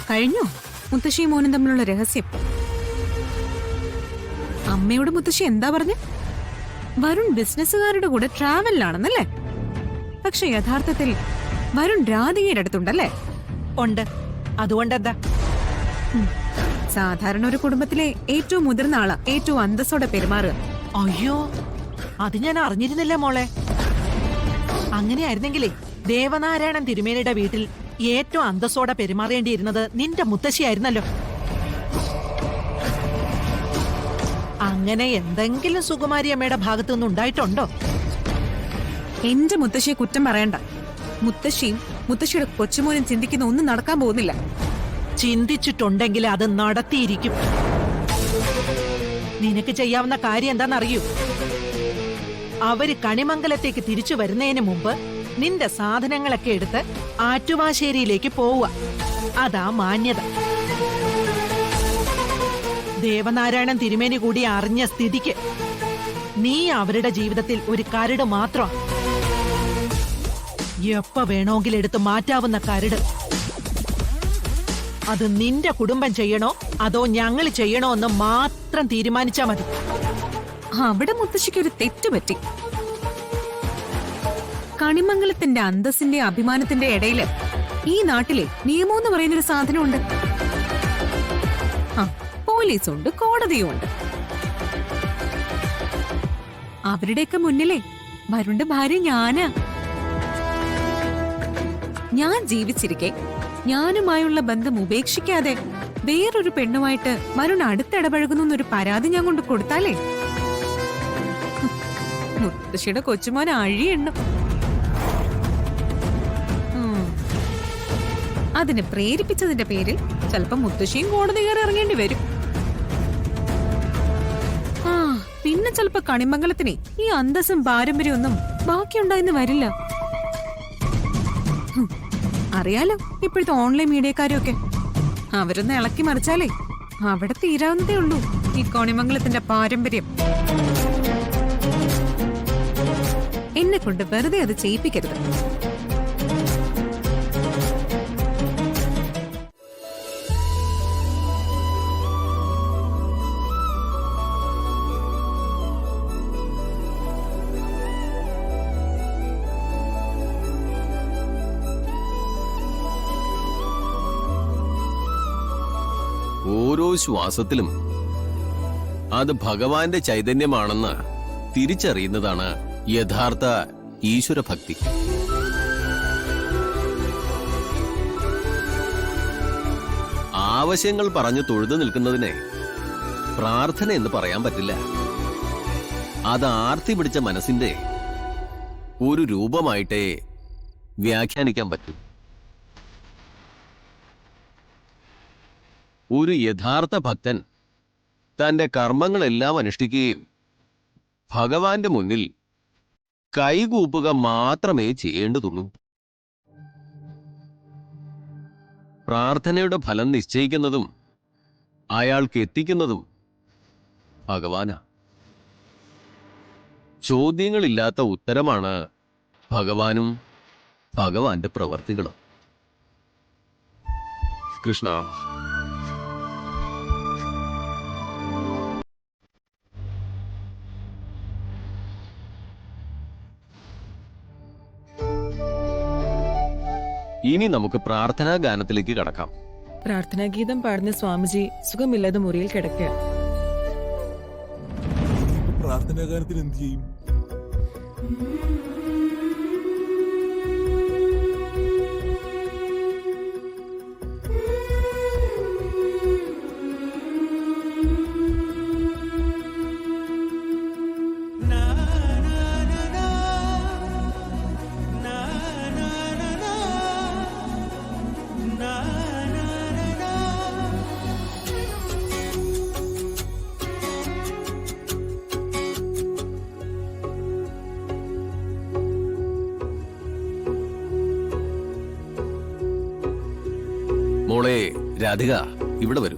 കഴിഞ്ഞോ മുത്തശ്ശിയും മോനും തമ്മിലുള്ള രഹസ്യം? അമ്മയോട് മുത്തശ്ശി എന്താ പറഞ്ഞ്? വരുൺ ബിസിനസ്സുകാരുടെ കൂടെ ട്രാവലിലാണെന്നല്ലേ? പക്ഷെ യഥാർത്ഥത്തിൽ വരുൺ രാധികയുടെ അടുത്തുണ്ടല്ലേ? ഉണ്ട്. അതുകൊണ്ടെന്താ? സാധാരണ ഒരു കുടുംബത്തിലെ ഏറ്റവും മുതിർന്ന ആളാ ഏറ്റവും അന്തസ്സോടെ പെരുമാറുക. അയ്യോ, അത് ഞാൻ അറിഞ്ഞിരുന്നില്ല മോളെ. അങ്ങനെയായിരുന്നെങ്കിലേ ദേവനാരായണൻ തിരുമേനിയുടെ വീട്ടിൽ ഏറ്റവും അന്തസ്സോടെ പെരുമാറേണ്ടിയിരുന്നത് നിന്റെ മുത്തശ്ശിയായിരുന്നല്ലോ. അങ്ങനെ എന്തെങ്കിലും സുകുമാരി അമ്മയുടെ ഭാഗത്തുനിന്ന് ഉണ്ടായിട്ടുണ്ടോ? എന്റെ മുത്തശ്ശിയെ കുറ്റം പറയണ്ട. മുത്തശ്ശിയും മുത്തശ്ശിയുടെ കൊച്ചുമോനും ചിന്തിക്കുന്ന ഒന്നും നടക്കാൻ പോകുന്നില്ല. ചിന്തിച്ചിട്ടുണ്ടെങ്കിൽ അത് നടത്തിയിരിക്കും. നിനക്ക് ചെയ്യാവുന്ന കാര്യം എന്താണെന്നറിയൂ? അവര് കണിമംഗലത്തേക്ക് തിരിച്ചു വരുന്നതിന് മുമ്പ് നിന്റെ സാധനങ്ങളൊക്കെ എടുത്ത് ആറ്റുവാശ്ശേരിയിലേക്ക് പോവുക. അതാ മാന്യത. ദേവനാരായണൻ തിരുമേനി കൂടി അറിഞ്ഞ സ്ഥിതിക്ക് നീ അവരുടെ ജീവിതത്തിൽ ഒരു കരട് മാത്രം. എപ്പ വേണമെങ്കിലും എടുത്ത് മാറ്റാവുന്ന കരട്. അത് നിന്റെ കുടുംബം ചെയ്യണോ അതോ ഞങ്ങൾ ചെയ്യണോ എന്ന് മാത്രം തീരുമാനിച്ചാ മതി. അവിടെ മുത്തശ്ശിക്ക് ഒരു തെറ്റുപറ്റി. കണിമംഗലത്തിന്റെ അന്തസ്സിന്റെ അഭിമാനത്തിന്റെ ഇടയില് ഈ നാട്ടിലെ നിയമം എന്ന് പറയുന്നൊരു സാധനമുണ്ട്. പോലീസുണ്ട്, കോടതിയും ഉണ്ട്. അവരുടെയൊക്കെ മുന്നിലേ വരുണിന്റെ ഭാര്യ ഞാനാ. ഞാൻ ജീവിച്ചിരിക്കെ ഞാനുമായുള്ള ബന്ധം ഉപേക്ഷിക്കാതെ വേറൊരു പെണ്ണുമായിട്ട് വരുൺ അടുത്തിടപഴകുന്നു എന്നൊരു പരാതി ഞാൻ കൊണ്ട് കൊടുത്താലേ മുത്തശ്ശിയുടെ കൊച്ചുമോൻ അഴിയെണ്ണും. അതിനെ പ്രേരിപ്പിച്ചതിന്റെ പേരിൽ ചിലപ്പോ മുത്തശ്ശിയും കോടതി കയറി ഇറങ്ങേണ്ടി വരും. പിന്നെ ചിലപ്പോ കണിമംഗലത്തിനെ ഈ അന്തസ്സും പാരമ്പര്യം ഒന്നും ബാക്കിയുണ്ടായെന്ന് വരില്ല. അറിയാലോ ഇപ്പോഴത്തെ ഓൺലൈൻ മീഡിയക്കാരൊക്കെ. അവരൊന്ന് ഇളക്കി മറിച്ചാലേ അവിടെ തീരാവുന്നതേ ഉള്ളൂ ഈ കണിമംഗലത്തിന്റെ പാരമ്പര്യം. എന്നെ കൊണ്ട് വെറുതെ അത് ചെയ്യിപ്പിക്കരുത്. ഓരോ ശ്വാസത്തിലും അത് ഭഗവാന്റെ ചൈതന്യമാണെന്ന് തിരിച്ചറിയുന്നതാണ് യഥാർത്ഥ ഈശ്വരഭക്തി. ആവശ്യങ്ങൾ പറഞ്ഞു തൊഴുതു നിൽക്കുന്നതിനെ പ്രാർത്ഥന എന്ന് പറയാൻ പറ്റില്ല. അത് ആർത്തി പിടിച്ച മനസ്സിന്റെ ഒരു രൂപമായിട്ടേ വ്യാഖ്യാനിക്കാൻ പറ്റൂ. ഒരു യഥാർത്ഥ ഭക്തൻ തന്റെ കർമ്മങ്ങളെല്ലാം അനുഷ്ഠിക്കുകയും ഭഗവാന്റെ മുന്നിൽ കൈകൂപ്പുക മാത്രമേ ചെയ്യേണ്ടതുള്ളൂ. പ്രാർത്ഥനയുടെ ഫലം നിശ്ചയിക്കുന്നതും അയാൾക്ക് എത്തിക്കുന്നതും ഭഗവാനാ. ചോദ്യങ്ങളില്ലാത്ത ഉത്തരമാണ് ഭഗവാനും ഭഗവാന്റെ പ്രവർത്തികളും. കൃഷ്ണ. ഇനി നമുക്ക് പ്രാർത്ഥനാ ഗാനത്തിലേക്ക് കടക്കാം. പ്രാർത്ഥനാഗീതം പാടുന്ന സ്വാമിജി സുഖമില്ലാതെ മുറിയിൽ കിടക്കുക. പ്രാർത്ഥനാ ഗാനത്തിന് എന്ത് ചെയ്യും? മോളെ രാധിക, ഇവിടെ വരൂ.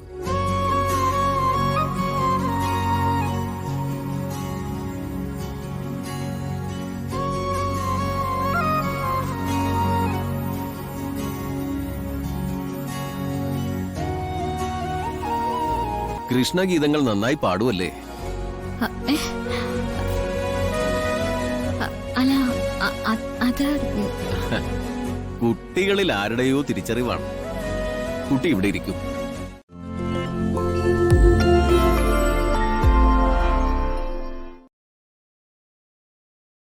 കൃഷ്ണഗീതങ്ങൾ നന്നായി പാടുമല്ലേ? അ, ഏ? അല്ല അത് കുട്ടികളിൽ ആരുടെയോ തിരിച്ചറിവാണ്. കുട്ടി ഇവിടെ ഇരിക്കും.